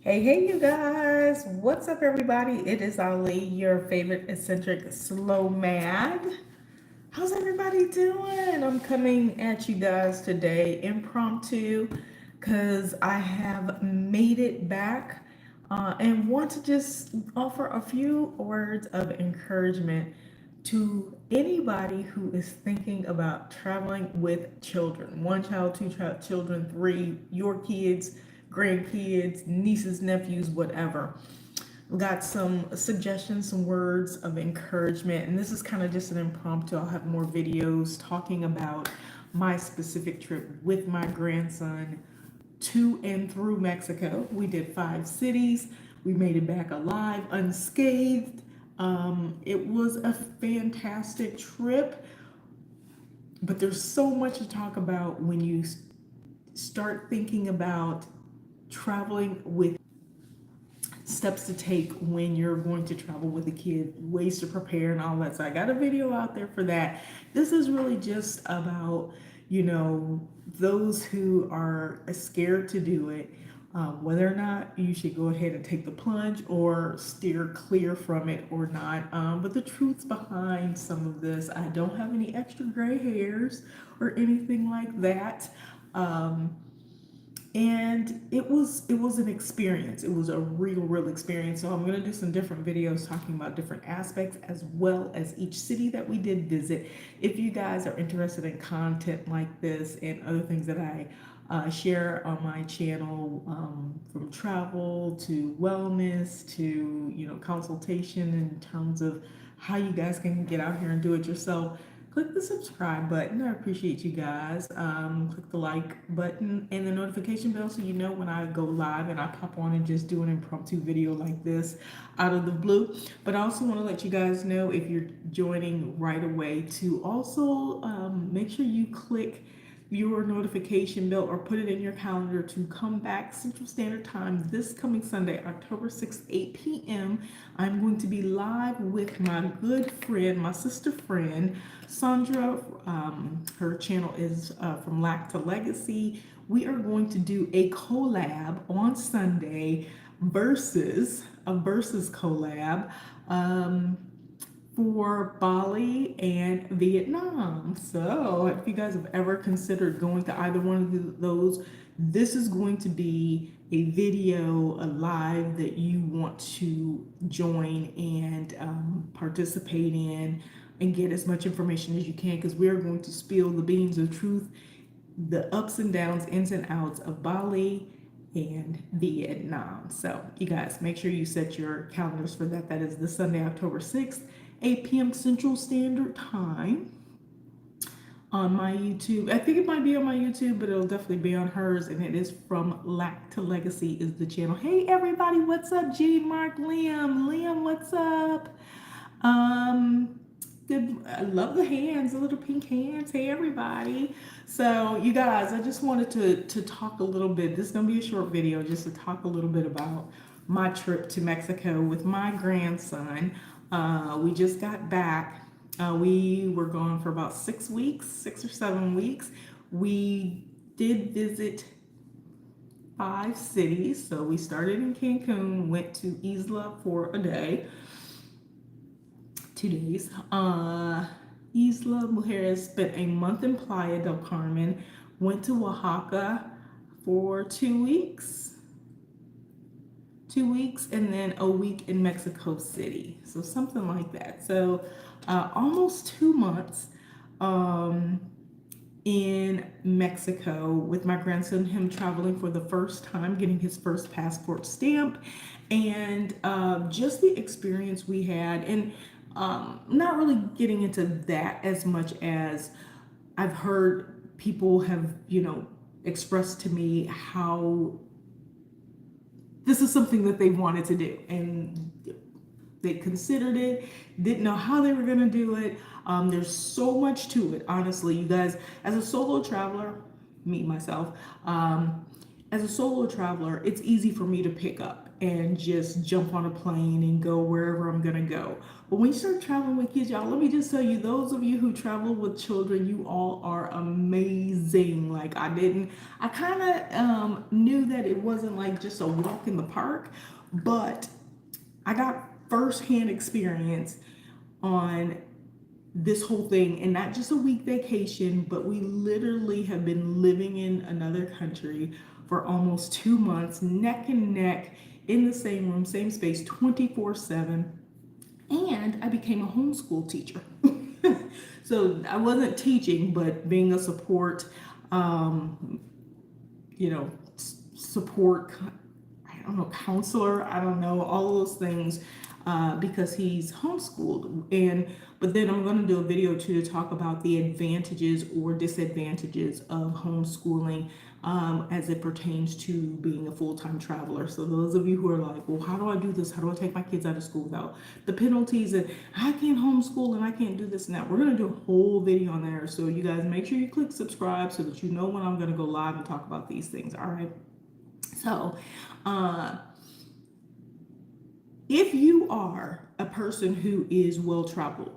Hey, you guys. What's up, everybody? It is Ali, your favorite eccentric slow mad. How's everybody doing? I'm coming at you guys today impromptu because I have made it back and want to just offer a few words of encouragement to anybody who is thinking about traveling with children. One child, two child, children, three, your kids, grandkids, nieces, nephews, whatever. We got some suggestions, some words of encouragement, and this is kind of just an impromptu. I'll have more videos talking about my specific trip with my grandson to and through Mexico. We did 5 cities. We made it back alive, unscathed. It was a fantastic trip, but there's so much to talk about when you start thinking about traveling with steps to take when you're going to travel with a kid, ways to prepare and all that. So I got a video out there for that. This is really just about, those who are scared to do it, whether or not you should go ahead and take the plunge or steer clear from it or not. But the truths behind some of this, I don't have any extra gray hairs or anything like that. And it was an experience. It was a real experience. So I'm going to do some different videos talking about different aspects as well as each city that we did visit. If you guys are interested in content like this and other things that I share on my channel, from travel to wellness to consultation in terms of how you guys can get out here and do it yourself, click the subscribe button. I appreciate you guys. Click the like button and the notification bell so you know when I go live and I pop on and just do an impromptu video like this out of the blue. But I also want to let you guys know, if you're joining right away, to also make sure you click your notification bell or put it in your calendar to come back Central Standard Time this coming Sunday, October 6th, 8 p.m. I'm going to be live with my good friend, my sister friend, Sandra. Her channel is From Lack to Legacy. We are going to do a collab on Sunday, a versus collab. For Bali and Vietnam. So, if you guys have ever considered going to either one of those, this is going to be a video, a live that you want to join and participate in and get as much information as you can, because we are going to spill the beans of truth, the ups and downs, ins and outs of Bali and Vietnam. So, you guys, make sure you set your calendars for that. That is this Sunday, October 6th. 8 p.m. Central Standard Time on my YouTube. I think it might be on my YouTube, but it'll definitely be on hers. And it is From Lack to Legacy is the channel. Hey, everybody. What's up? Gene, Mark, Liam, what's up? Good. I love the hands, the little pink hands. Hey, everybody. So, you guys, I just wanted to talk a little bit. This is going to be a short video just to talk a little bit about my trip to Mexico with my grandson. We just got back. We were gone for about 6 weeks, 6 or 7 weeks. We did visit 5 cities. So we started in Cancun, went to Isla for a day, 2 days. Isla Mujeres, spent a month in Playa del Carmen, went to Oaxaca for 2 weeks. 2 weeks, and then a week in Mexico City. So something like that. So almost 2 months in Mexico with my grandson, him traveling for the first time, getting his first passport stamp, and just the experience we had. And not really getting into that as much as I've heard people have, expressed to me how this is something that they wanted to do, and they considered it, didn't know how they were going to do it. There's so much to it, honestly. You guys, as a solo traveler, me myself, as a solo traveler, it's easy for me to pick up and just jump on a plane and go wherever I'm gonna go. But when you start traveling with kids, y'all, let me just tell you, those of you who travel with children, you all are amazing. Like I kind of knew that it wasn't like just a walk in the park, but I got firsthand experience on this whole thing, and not just a week vacation, but we literally have been living in another country for almost 2 months, neck and neck, in the same room, same space, 24/7. And I became a homeschool teacher. So I wasn't teaching, but being a support, um, support, I don't know, counselor, I don't know, all those things, because he's homeschooled. But then I'm going to do a video too to talk about the advantages or disadvantages of homeschooling, as it pertains to being a full-time traveler. So those of you who are like, well, how do I do this? How do I take my kids out of school without the penalties? And I can't homeschool and I can't do this and that. We're going to do a whole video on there. So you guys make sure you click subscribe so that you know when I'm going to go live and talk about these things. All right. So, if you are a person who is well traveled,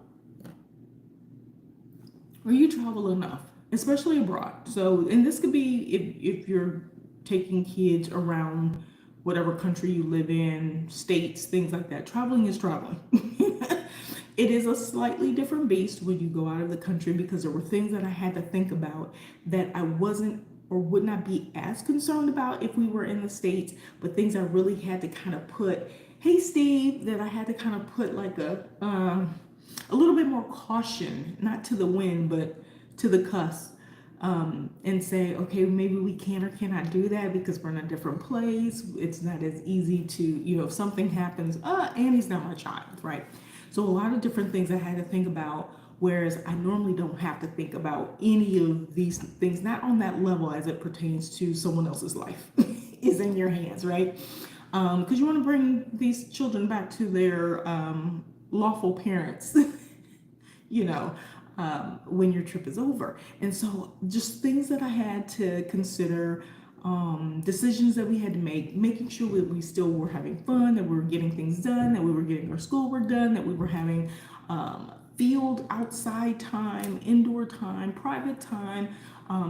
or you travel enough, especially abroad. So, and this could be if you're taking kids around whatever country you live in, states, things like that. Traveling is traveling. It is a slightly different beast when you go out of the country, because there were things that I had to think about that I wasn't or would not be as concerned about if we were in the States, but things I really had to kind of put, hey Steve, that I had to kind of put like a little bit more caution, not to the wind, but to the cuss, and say, okay, maybe we can or cannot do that because we're in a different place. It's not as easy to, if something happens, Annie's not my child, right? So a lot of different things I had to think about, whereas I normally don't have to think about any of these things, not on that level as it pertains to someone else's life is in your hands, right? Because you want to bring these children back to their lawful parents, you know, when your trip is over. And so just things that I had to consider, decisions that we had to make, making sure that we still were having fun, that we were getting things done, that we were getting our schoolwork done, that we were having field outside time, indoor time, private time,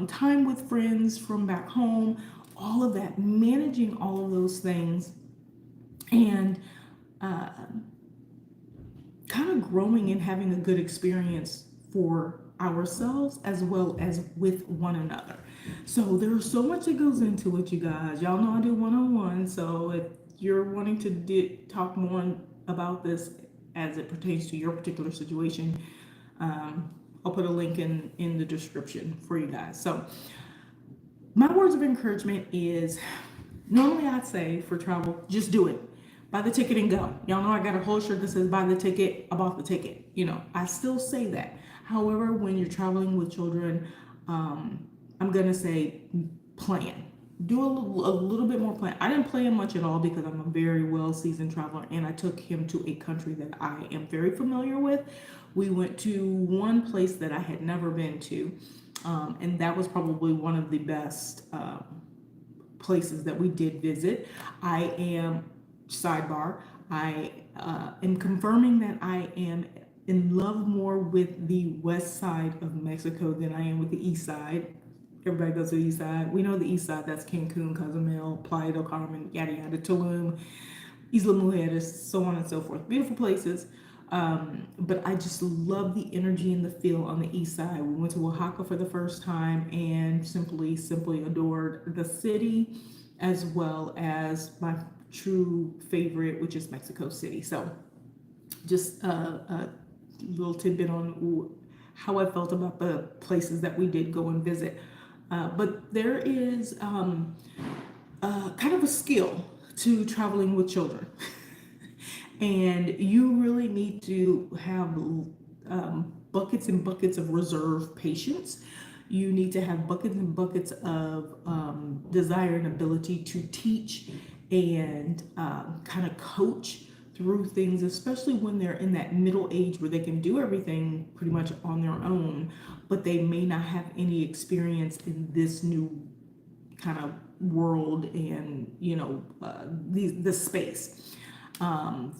time with friends from back home, all of that, managing all of those things, and kind of growing and having a good experience for ourselves as well as with one another. So there's so much that goes into it, you guys. Y'all know I do one-on-one, so if you're wanting to talk more about this as it pertains to your particular situation, I'll put a link in the description for you guys. So my words of encouragement is, normally I'd say for travel, just do it. Buy the ticket and go. Y'all know I got a whole shirt that says buy the ticket, I bought the ticket. I still say that. However, when you're traveling with children, I'm gonna say plan. Do a little bit more plan. I didn't plan much at all because I'm a very well seasoned traveler, and I took him to a country that I am very familiar with. We went to one place that I had never been to, and that was probably one of the best places that we did visit. Sidebar, I am confirming that I am in love more with the west side of Mexico than I am with the east side. Everybody goes to the east side. We know the east side, that's Cancun, Cozumel, Playa del Carmen, yada yada, Tulum, Isla Mujeres, so on and so forth. Beautiful places. But I just love the energy and the feel on the east side. We went to Oaxaca for the first time and simply adored the city, as well as my true favorite, which is Mexico City. So just a little tidbit on how I felt about the places that we did go and visit. But there is kind of a skill to traveling with children. And you really need to have buckets and buckets of reserve patience. You need to have buckets and buckets of desire and ability to teach and kind of coach through things, especially when they're in that middle age where they can do everything pretty much on their own, but they may not have any experience in this new kind of world and, this space.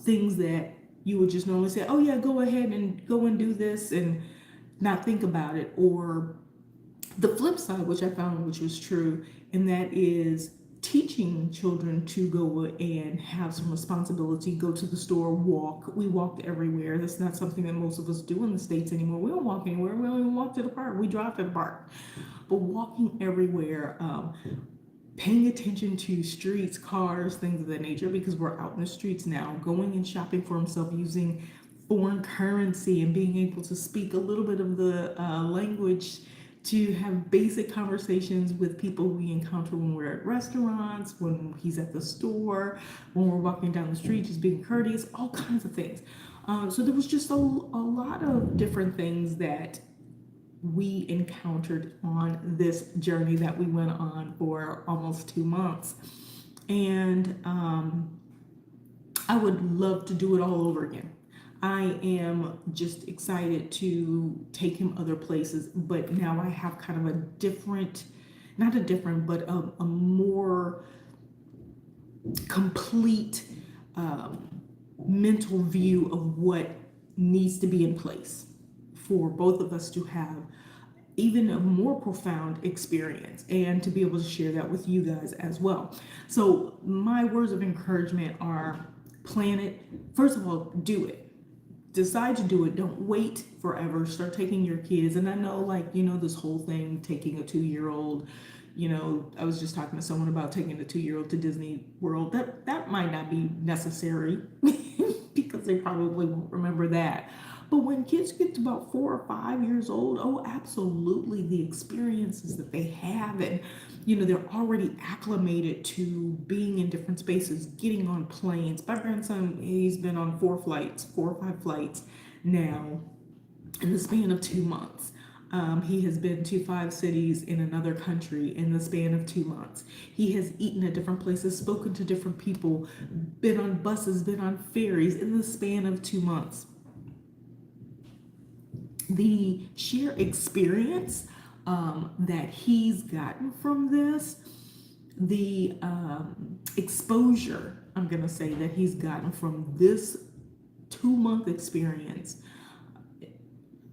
Things that you would just normally say, oh yeah, go ahead and go and do this and not think about it. Or the flip side, which I found, which was true, and that is teaching children to go and have some responsibility, go to the store, walk. We walked everywhere. That's not something that most of us do in the States anymore. We don't walk anywhere. We don't even walk to the park. We drive to the park. But walking everywhere, paying attention to streets, cars, things of that nature, because we're out in the streets now, going and shopping for himself, using foreign currency and being able to speak a little bit of the language, to have basic conversations with people we encounter when we're at restaurants, when he's at the store, when we're walking down the street, just being courteous, all kinds of things. So there was just a lot of different things that we encountered on this journey that we went on for almost 2 months. And I would love to do it all over again. I am just excited to take him other places, but now I have kind of a different, not a different, but a more complete mental view of what needs to be in place for both of us to have even a more profound experience and to be able to share that with you guys as well. So my words of encouragement are: plan it. First of all, do it. Decide to do it. Don't wait forever. Start taking your kids. And I know, this whole thing, taking a 2-year-old, I was just talking to someone about taking a 2-year-old to Disney World. That might not be necessary because they probably won't remember that. But when kids get to about 4 or 5 years old, oh, absolutely, the experiences that they have, and they're already acclimated to being in different spaces, getting on planes. My grandson, he's been on 4 or 5 flights now in the span of 2 months. He has been to 5 cities in another country in the span of 2 months. He has eaten at different places, spoken to different people, been on buses, been on ferries in the span of 2 months. The sheer experience that he's gotten from this, the exposure, I'm going to say, that he's gotten from this 2-month experience,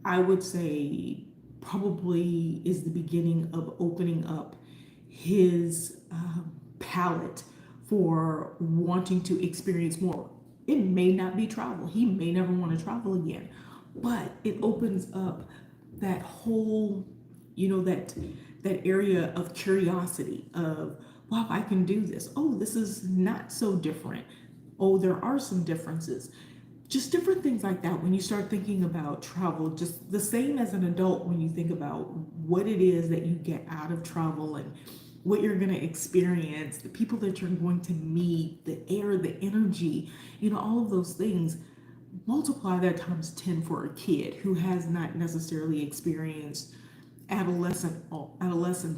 I would say probably is the beginning of opening up his palette for wanting to experience more. It may not be travel. He may never want to travel again, but it opens up that whole, that area of curiosity of, wow, I can do this. Oh, this is not so different. Oh, there are some differences. Just different things like that. When you start thinking about travel, just the same as an adult, when you think about what it is that you get out of travel and what you're going to experience, the people that you're going to meet, the air, the energy, all of those things, multiply that times 10 for a kid who has not necessarily experienced adolescence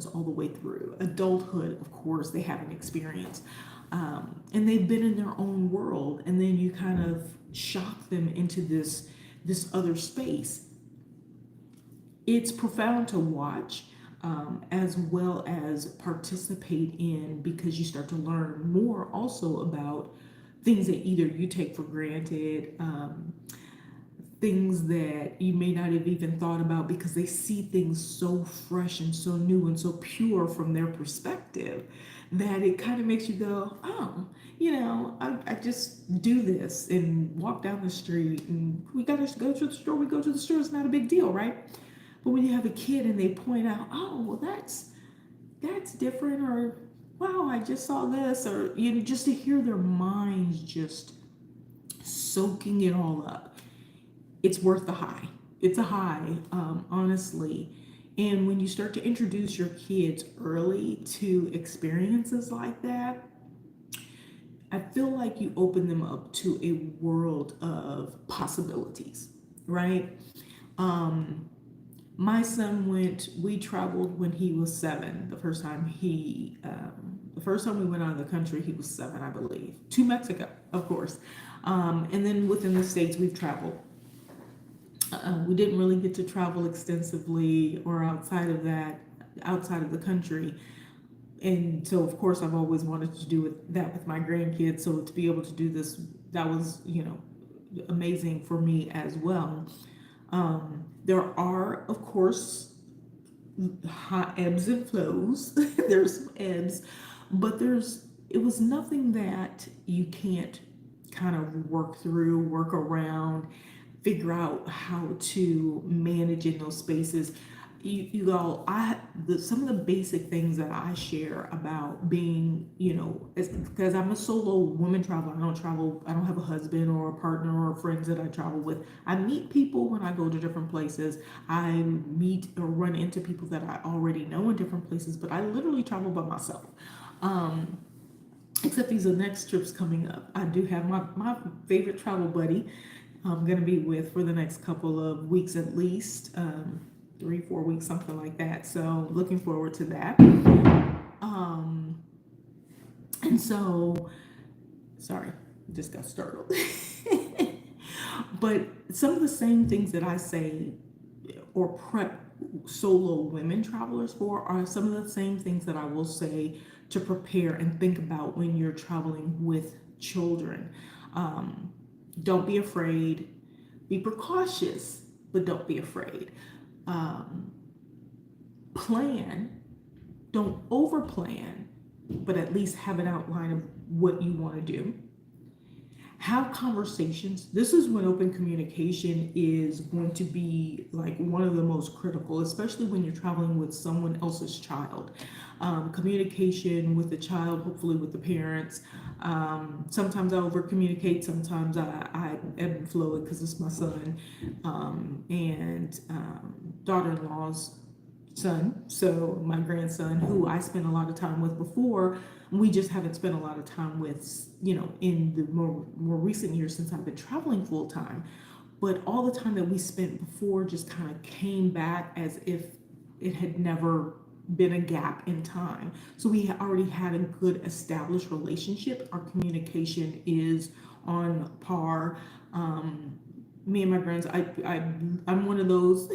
all the way through. Adulthood, of course, they haven't experienced. And they've been in their own world, and then you kind of shock them into this other space. It's profound to watch, as well as participate in, because you start to learn more also about things that either you take for granted, things that you may not have even thought about, because they see things so fresh and so new and so pure from their perspective that it kind of makes you go, oh, I just do this and walk down the street, and we got to go to the store. We go to the store. It's not a big deal, right? But when you have a kid and they point out, oh, well, that's different, or wow, I just saw this, or just to hear their minds just soaking it all up, it's worth the high. It's a high, honestly. And when you start to introduce your kids early to experiences like that, I feel like you open them up to a world of possibilities, right? My son we traveled when he was 7. The first time we went out of the country, he was 7, I believe, to Mexico, of course. And then within the States, we've traveled. We didn't really get to travel extensively or outside of the country And so of course I've always wanted to do that with my grandkids. So to be able to do this, that was, amazing for me as well. There are, of course, hot ebbs and flows. There's some ebbs, but it was nothing that you can't kind of work through, work around, figure out how to manage in those spaces. You all, some of the basic things that I share about being, because I'm a solo woman traveler. I don't travel. I don't have a husband or a partner or friends that I travel with. I meet people when I go to different places. I meet or run into people that I already know in different places, but I literally travel by myself. Except these are next trips coming up. I do have my favorite travel buddy I'm going to be with for the next couple of weeks at least, 3, 4 weeks, something like that. So looking forward to that. And so, sorry, just got startled. But some of the same things that I say or prep solo women travelers for are some of the same things that I will say to prepare and think about when you're traveling with children. Don't be afraid, be precautious, but don't be afraid. Plan, don't over plan, but at least have an outline of what you want to do. Have conversations. This is when open communication is going to be like one of the most critical, especially when you're traveling with someone else's child. Communication with the child, hopefully with the parents. Sometimes I over communicate, sometimes I ebb and flow it because it's my son and daughter-in-law's son, so my grandson, who I spent a lot of time with before. We just haven't spent a lot of time with, in the more recent years since I've been traveling full time. But all the time that we spent before just kind of came back as if it had never been a gap in time. So we already had a good established relationship. Our communication is on par. Me and my grandson, I'm one of those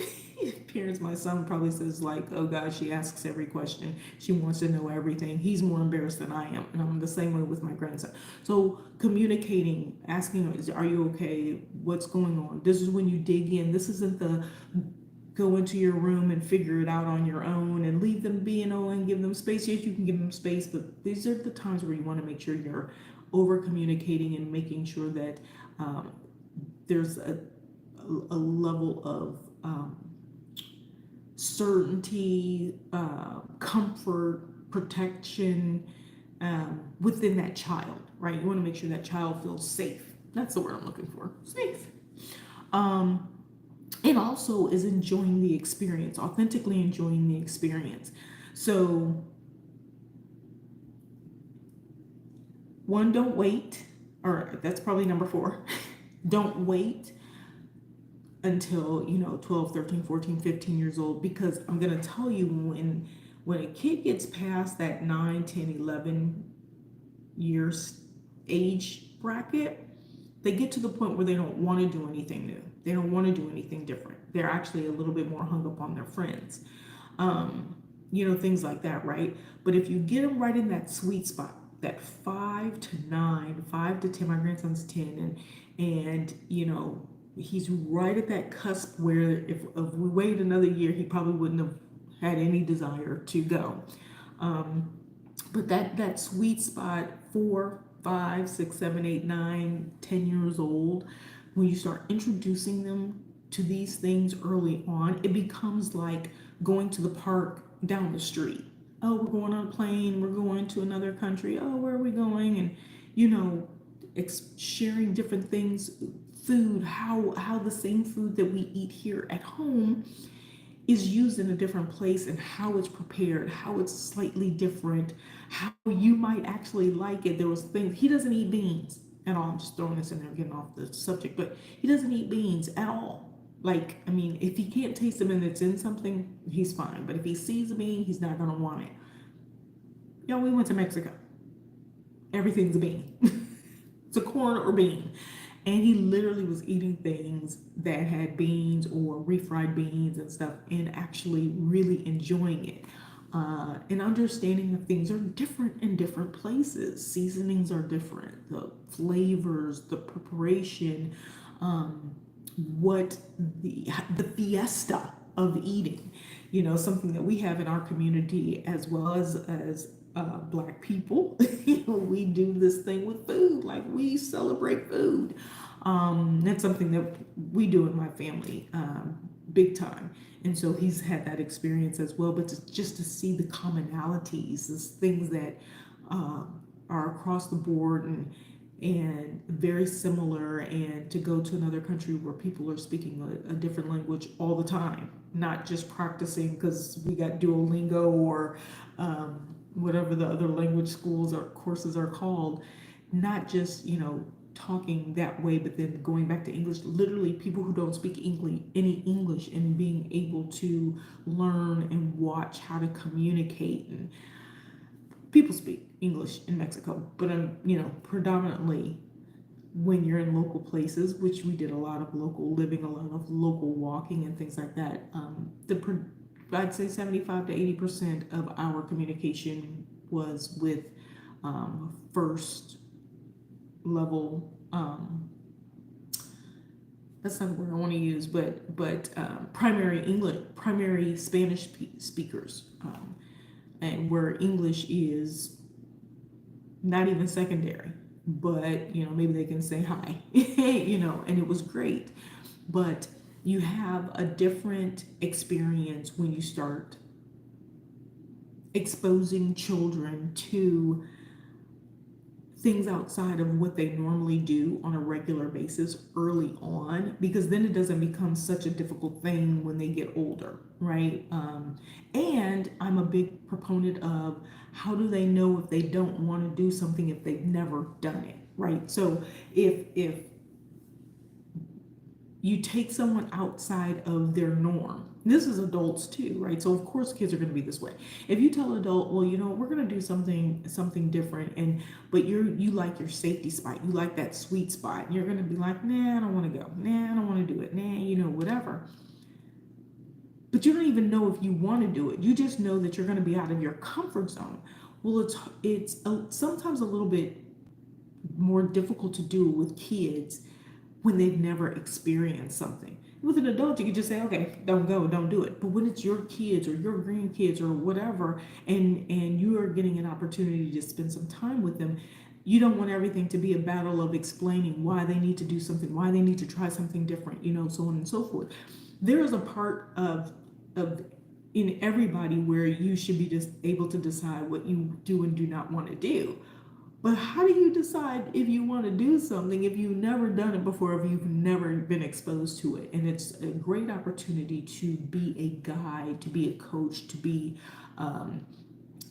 parents. My son probably says like, oh God, she asks every question. She wants to know everything. He's more embarrassed than I am. And I'm the same way with my grandson. So communicating, asking, are you okay? What's going on? This is when you dig in. This isn't the go into your room and figure it out on your own and leave them be and give them space. Yes, you can give them space, but these are the times where you want to make sure you're over communicating and making sure that there's a level of certainty, comfort, protection within that child, right? You want to make sure that child feels safe. That's the word I'm looking for, safe. And also is enjoying the experience, authentically enjoying the experience. So, one, don't wait, or that's probably number 4. Don't wait until 12, 13, 14, 15 years old, because I'm going to tell you, when a kid gets past that 9, 10, 11 years age bracket, they get to the point where they don't want to do anything new. They don't want to do anything different. They're actually a little bit more hung up on their friends. Things like that, right? But if you get them right in that sweet spot, that 5 to 9, 5 to 10, my grandson's 10, and he's right at that cusp where if we waited another year, he probably wouldn't have had any desire to go. But that sweet spot, 4, 5, 6, 7, 8, 9, 10 years old, when you start introducing them to these things early on, it becomes like going to the park down the street. Oh, we're going on a plane, we're going to another country. Oh, where are we going? And sharing different things, food, how the same food that we eat here at home is used in a different place, and how it's prepared, how it's slightly different, how you might actually like it. There was things, he doesn't eat beans at all. I'm just throwing this in there, getting off the subject, but he doesn't eat beans at all. Like, I mean, if he can't taste them and it's in something, he's fine. But if he sees a bean, he's not gonna want it. We went to Mexico. Everything's a bean. It's a corn or bean. And he literally was eating things that had beans or refried beans and stuff, and actually really enjoying it. and understanding that things are different in different places. Seasonings are different, the flavors, the preparation, um, what the fiesta of eating. Something that we have in our community as well as Black people. We do this thing with food, like we celebrate food. That's something that we do in my family, big time. And so he's had that experience as well. But just to see the commonalities, these things that are across the board and very similar, and to go to another country where people are speaking a different language all the time, not just practicing because we got Duolingo or whatever the other language schools or courses are called, not just talking that way, but then going back to English. Literally, people who don't speak any English, and being able to learn and watch how to communicate. And people speak English in Mexico, but predominantly when you're in local places, which we did a lot of local living, a lot of local walking and things like that. I'd say 75 to 80% of our communication was with first level. That's not the word I want to use, but primary English, primary Spanish speakers, and where English is not even secondary. But maybe they can say hi, and it was great. But you have a different experience when you start exposing children to things outside of what they normally do on a regular basis early on, because then it doesn't become such a difficult thing when they get older, right? And I'm a big proponent of, how do they know if they don't want to do something if they've never done it, right? So if you take someone outside of their norm. This is adults too, right? So of course kids are going to be this way. If you tell an adult, well, we're going to do something different, but you like your safety spot, you like that sweet spot, and you're going to be like, nah, I don't want to go, nah, I don't want to do it, nah, whatever. But you don't even know if you want to do it. You just know that you're going to be out of your comfort zone. Well, it's sometimes a little bit more difficult to do with kids when they've never experienced something. With an adult, you can just say, okay, don't go, don't do it. But when it's your kids or your grandkids or whatever, and you are getting an opportunity to spend some time with them, you don't want everything to be a battle of explaining why they need to do something, why they need to try something different, so on and so forth. There is a part of in everybody where you should be just able to decide what you do and do not want to do. But how do you decide if you want to do something if you've never done it before, if you've never been exposed to it? And it's a great opportunity to be a guide, to be a coach, to be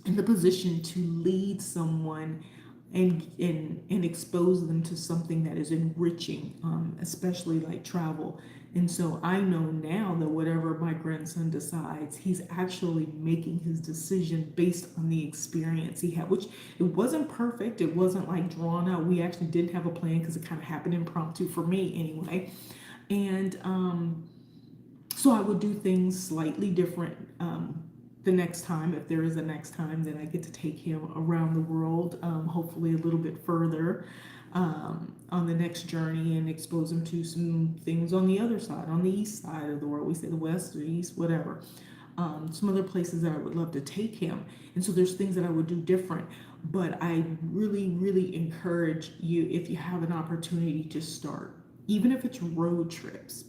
in the position to lead someone and expose them to something that is enriching, especially like travel. And so I know now that whatever my grandson decides, he's actually making his decision based on the experience he had, which it wasn't perfect. It wasn't like drawn out. We actually didn't have a plan because it kind of happened impromptu for me anyway. And so I would do things slightly different the next time, if there is a next time that I get to take him around the world, hopefully a little bit further on the next journey, and expose him to some things on the other side, on the east side of the world. We say the west or east, whatever. Some other places that I would love to take him. And so there's things that I would do different. But I really, really encourage you, if you have an opportunity, to start. Even if it's road trips,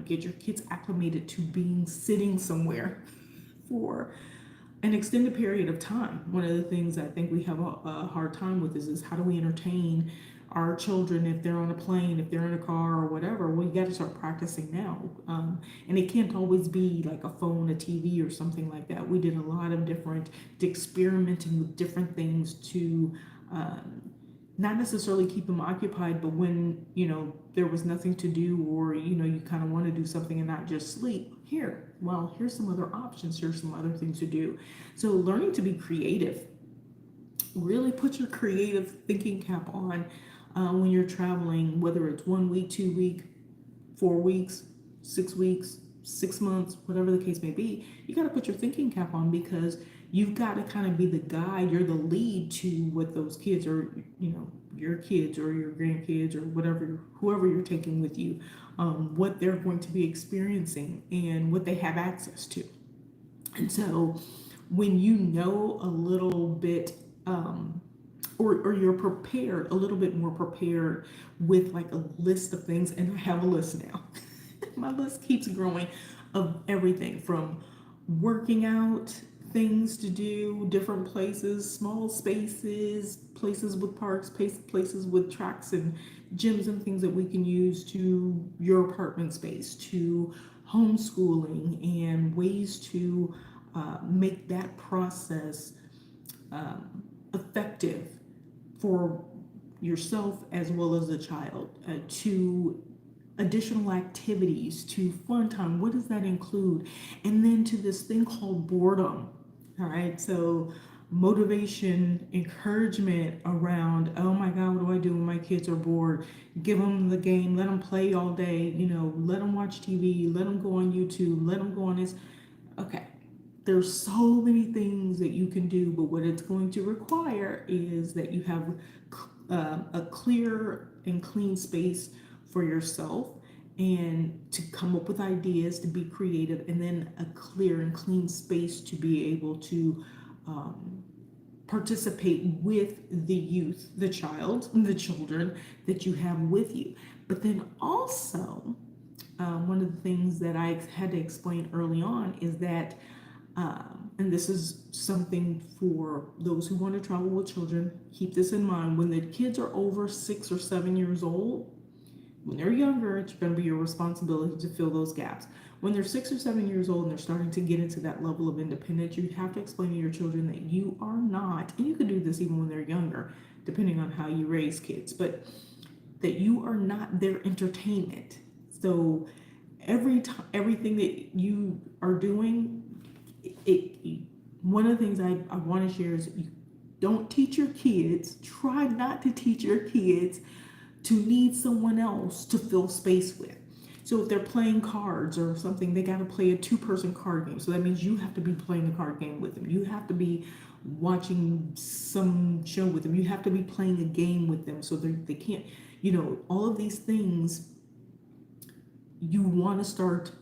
get your kids acclimated to sitting somewhere for an extended period of time. One of the things I think we have a hard time with is how do we entertain our children if they're on a plane, if they're in a car or whatever. Well, you got to start practicing now. And it can't always be like a phone, a TV, or something like that. We did a lot of experimenting with different things to not necessarily keep them occupied, but when, there was nothing to do, or, you kind of want to do something and not just sleep, here's some other options, here's some other things to do. So learning to be creative, really put your creative thinking cap on when you're traveling, whether it's 1 week, 2 week, 4 weeks, 6 weeks, 6 months, whatever the case may be. You got to put your thinking cap on, because you've got to kind of be the guide, you're the lead to what those kids are, your kids or your grandkids or whatever, whoever you're taking with you, what they're going to be experiencing and what they have access to. And so when you know a little bit, or you're prepared, a little bit more prepared with like a list of things, and I have a list now. My list keeps growing of everything from working out, things to do, different places, small spaces, places with parks, places with tracks and gyms and things that we can use, to your apartment space, to homeschooling and ways to make that process effective for yourself as well as the child, to additional activities, to fun time. What does that include? And then to this thing called boredom. All right. So motivation, encouragement around, oh my God, what do I do when my kids are bored? Give them the game, let them play all day, let them watch TV, let them go on YouTube, let them go on this. Okay. There's so many things that you can do, but what it's going to require is that you have a clear and clean space for yourself, and to come up with ideas, to be creative, and then a clear and clean space to be able to participate with the youth, the child, the children that you have with you. But then also, one of the things that I had to explain early on is that, and this is something for those who want to travel with children, keep this in mind. When the kids are over 6 or 7 years old, when they're younger, it's going to be your responsibility to fill those gaps. When they're 6 or 7 years old and they're starting to get into that level of independence, you have to explain to your children that you are not, and you can do this even when they're younger, depending on how you raise kids, but that you are not their entertainment. So everything that you are doing, one of the things I want to share is, you don't teach your kids, try not to teach your kids to need someone else to fill space with. So if they're playing cards or something, they got to play a 2-person card game. So that means you have to be playing the card game with them. You have to be watching some show with them. You have to be playing a game with them, so they can't, all of these things you want to start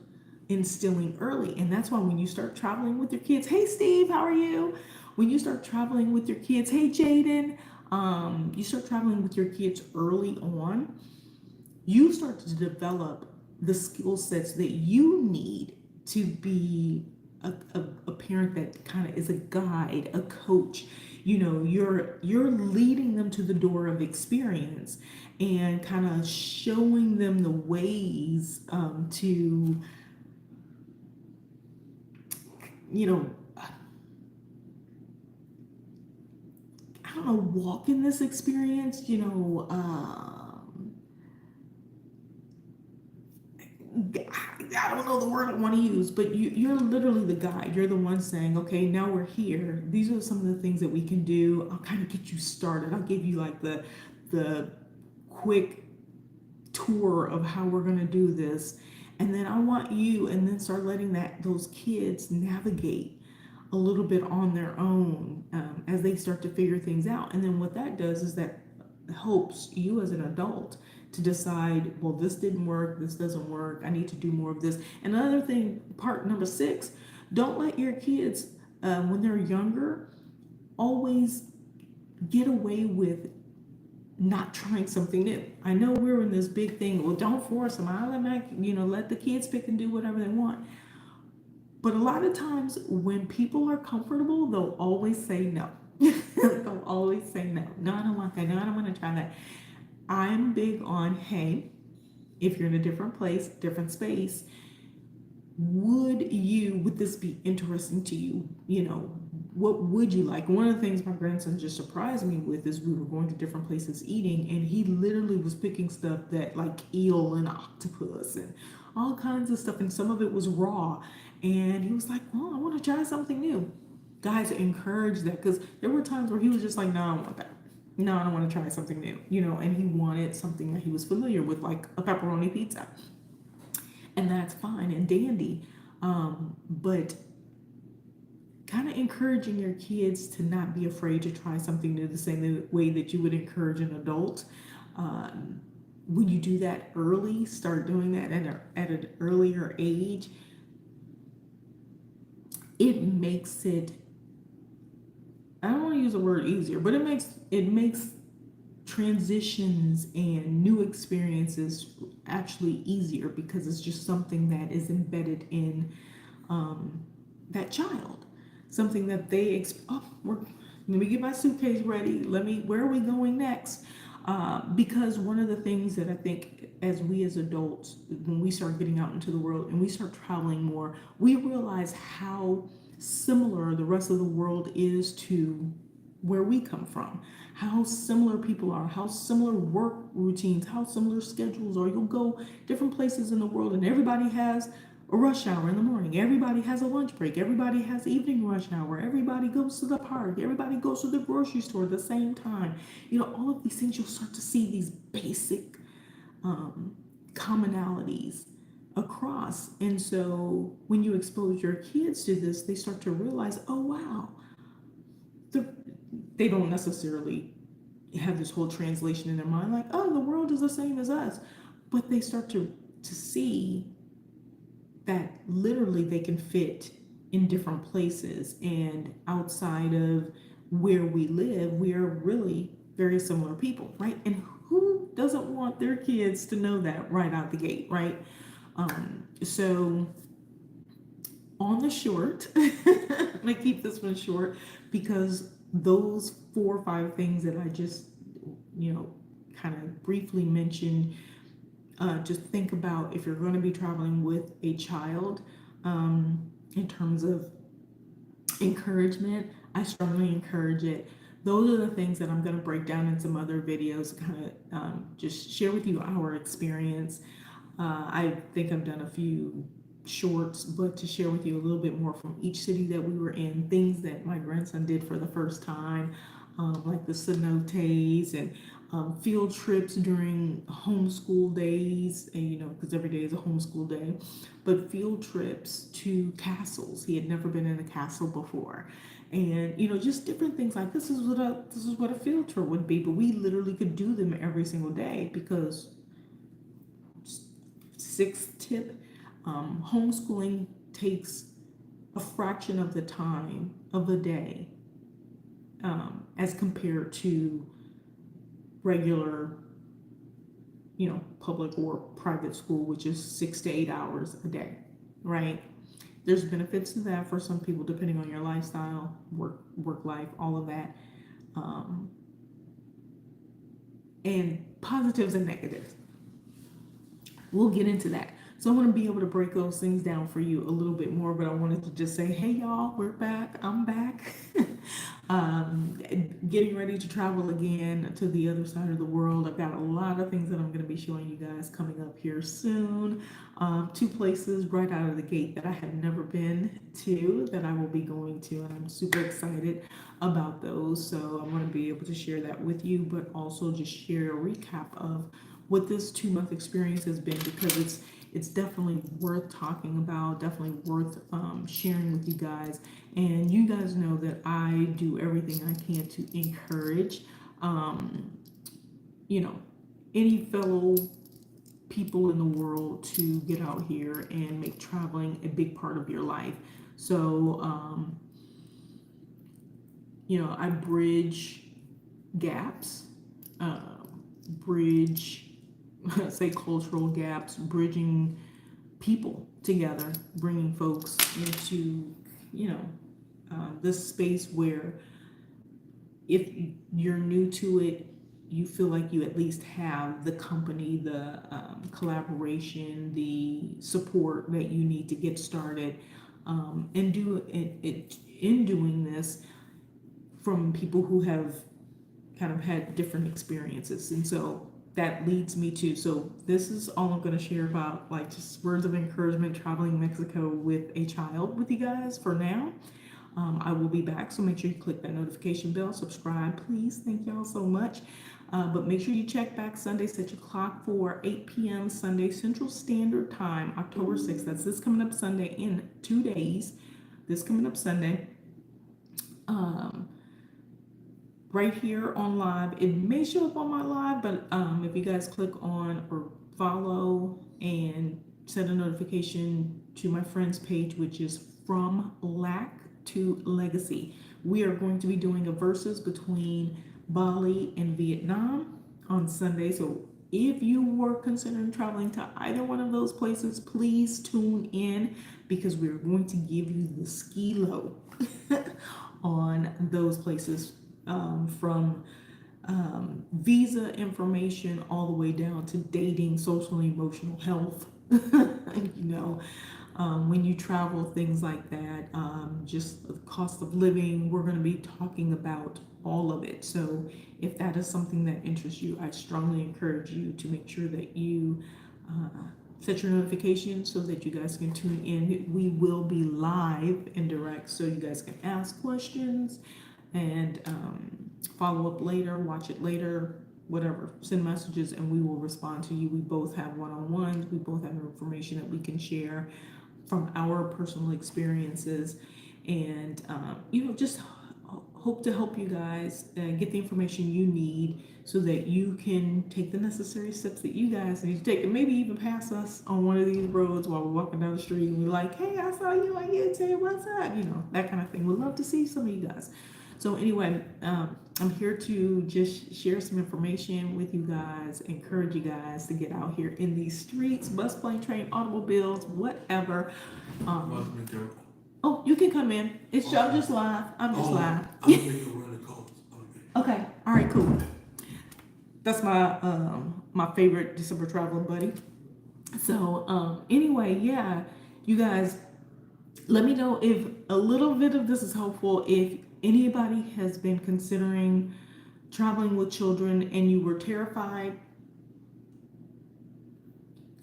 instilling early. And that's why when you start traveling with your kids, hey Steve, how are you? When you start traveling with your kids, hey Jaden, you start traveling with your kids early on, you start to develop the skill sets that you need to be a parent that kind of is a guide, a coach. You're leading them to the door of experience and kind of showing them the ways to, I don't know, walk in this experience, I don't know the word I want to use, but you're literally the guide. You're the one saying, okay, now we're here. These are some of the things that we can do. I'll kind of get you started. I'll give you like the quick tour of how we're going to do this. And then I want you, and then start letting those kids navigate a little bit on their own, as they start to figure things out. And then what that does is that helps you as an adult to decide, well, this didn't work, this doesn't work, I need to do more of this. And another thing, part number 6, don't let your kids, when they're younger, always get away with not trying something new. I know we're in this big thing, well, don't force them. Let the kids pick and do whatever they want. But a lot of times when people are comfortable, they'll always say no. They'll always say no. No, I don't want that. No, I don't want to try that. I'm big on, hey, if you're in a different place, different space, would this be interesting to you? What would you like? One of the things my grandson just surprised me with is we were going to different places eating, and he literally was picking stuff that like eel and octopus and all kinds of stuff, and some of it was raw. And he was like, well, I want to try something new. Guys, encourage that, because there were times where he was just like, no, I don't want that. No, I don't want to try something new, and he wanted something that he was familiar with, like a pepperoni pizza. And that's fine and dandy. But kind of encouraging your kids to not be afraid to try something new the same way that you would encourage an adult. Um, when you do that early, start doing that at an earlier age, it makes it, I don't want to use the word easier, but it makes transitions and new experiences actually easier because it's just something that is embedded in um, that child, something that let me get my suitcase ready. Where are we going next? Because one of the things that I think as we as adults, when we start getting out into the world and we start traveling more, we realize how similar the rest of the world is to where we come from, how similar people are, how similar work routines, how similar schedules are. You'll go different places in the world and everybody has a rush hour in the morning. Everybody has a lunch break. Everybody has evening rush hour. Everybody goes to the park. Everybody goes to the grocery store at the same time. All of these things, you'll start to see these basic um, commonalities across. And so when you expose your kids to this, they start to realize, oh, wow, the, they don't necessarily have this whole translation in their mind, like, oh, the world is the same as us. But they start to see that literally they can fit in different places, and outside of where we live, we are really very similar people, right? And who doesn't want their kids to know that right out the gate, right? So on the short, I'm gonna keep this one short because those 4 or 5 things that I just, kind of briefly mentioned, just think about if you're going to be traveling with a child, in terms of encouragement. I strongly encourage it. Those are the things that I'm going to break down in some other videos, kind of just share with you our experience. I think I've done a few shorts, but to share with you a little bit more from each city that we were in, things that my grandson did for the first time, like the cenotes and field trips during homeschool days, and because every day is a homeschool day, but field trips to castles. He had never been in a castle before, and just different things like this is what a field trip would be. But we literally could do them every single day because sixth tip, homeschooling takes a fraction of the time of the day as compared to regular, public or private school, which is 6 to 8 hours a day, right? There's benefits to that for some people, depending on your lifestyle, work life, all of that, and positives and negatives. We'll get into that. So I'm going to be able to break those things down for you a little bit more, but I wanted to just say, hey, y'all, we're back. I'm back. Getting ready to travel again to the other side of the world. I've got a lot of things that I'm going to be showing you guys coming up here soon. 2 places right out of the gate that I have never been to that I will be going to, and I'm super excited about those. So I'm going to be able to share that with you, but also just share a recap of what this 2-month experience has been, because it's definitely worth talking about, definitely worth sharing with you guys. And you guys know that I do everything I can to encourage, any fellow people in the world to get out here and make traveling a big part of your life. So, I bridge gaps, bridge say cultural gaps, bridging people together, bringing folks into this space where if you're new to it, you feel like you at least have the company, the collaboration, the support that you need to get started, and do it in doing this from people who have kind of had different experiences. And so that leads me to, so this is all I'm going to share about, like, just words of encouragement traveling Mexico with a child with you guys for now. I will be back, so make sure you click that notification bell, subscribe, please. Thank y'all so much. But make sure you check back Sunday, set your clock for 8 p.m. Sunday Central Standard Time, October 6th. That's this coming up Sunday in 2 days. This coming up Sunday. um, right here on live. It may show up on my live, but if you guys click on or follow and set a notification to my friend's page, which is From Lack to Legacy, we are going to be doing a versus between Bali and Vietnam on Sunday. So if you were considering traveling to either one of those places, please tune in because we're going to give you the ski low on those places, from visa information all the way down to dating, social and emotional health. When you travel, things like that, just the cost of living, we're going to be talking about all of it. So if that is something that interests you, I strongly encourage you to make sure that you set your notifications so that you guys can tune in. We will be live and direct, so you guys can ask questions and follow up later, watch it later, whatever. Send messages and we will respond to you. We both have one-on-ones. We both have information that we can share from our personal experiences, and just hope to help you guys get the information you need so that you can take the necessary steps that you guys need to take, and maybe even pass us on one of these roads while we're walking down the street and we're like, hey, I saw you on YouTube, what's up, that kind of thing. We'd love to see some of you guys. So anyway, I'm here to just share some information with you guys, encourage you guys to get out here in these streets, bus, plane, train, automobiles, whatever. Oh, you can come in. I'm just live. I'm just live. Okay. All right. Cool. That's my favorite December traveling buddy. So anyway, yeah, you guys, let me know if a little bit of this is helpful. If anybody has been considering traveling with children and you were terrified,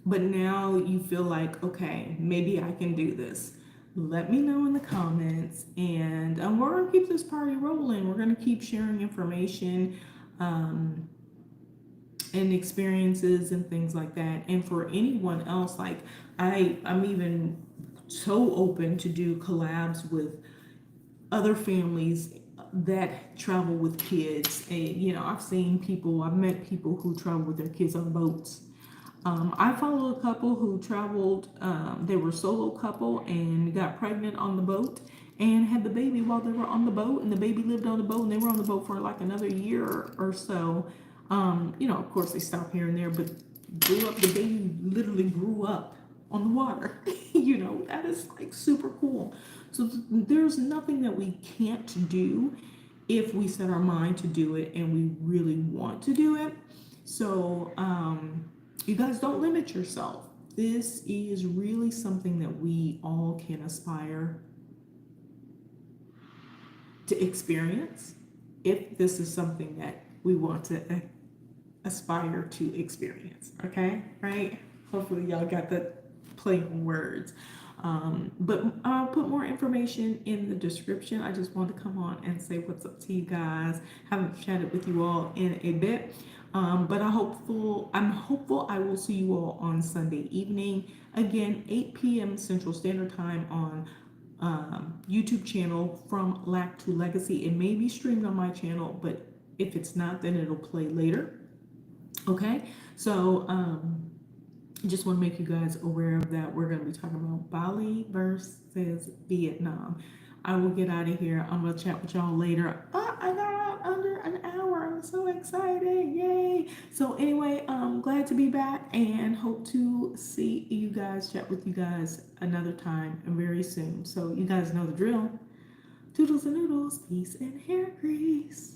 but now you feel like, okay, maybe I can do this, let me know in the comments, and we're going to keep this party rolling. We're going to keep sharing information and experiences and things like that. And for anyone else, like I'm even so open to do collabs with other families that travel with kids. And I've met people who travel with their kids on boats. I follow a couple who traveled, they were a solo couple and got pregnant on the boat and had the baby while they were on the boat, and the baby lived on the boat, and they were on the boat for like another year or so. Of course they stopped here and there, but the baby literally grew up on the water. That is like super cool. So there's nothing that we can't do if we set our mind to do it and we really want to do it. So you guys, don't limit yourself. This is really something that we all can aspire to experience if this is something that we want to aspire to experience. Okay, right? Hopefully y'all got that play on words. But I'll put more information in the description. I just wanted to come on and say what's up to you guys. Haven't chatted with you all in a bit. But I'm hopeful I will see you all on Sunday evening. Again, 8 p.m. Central Standard Time on YouTube channel From Lack to Legacy. It may be streamed on my channel, but if it's not, then it'll play later. Okay, so just want to make you guys aware of that. We're going to be talking about Bali versus Vietnam. I will get out of here. I'm going to chat with y'all later. I got out under an hour. I'm so excited. Yay. So anyway, I'm glad to be back and hope to see you guys, chat with you guys another time and very soon. So you guys know the drill. Toodles and noodles, peace and hair grease.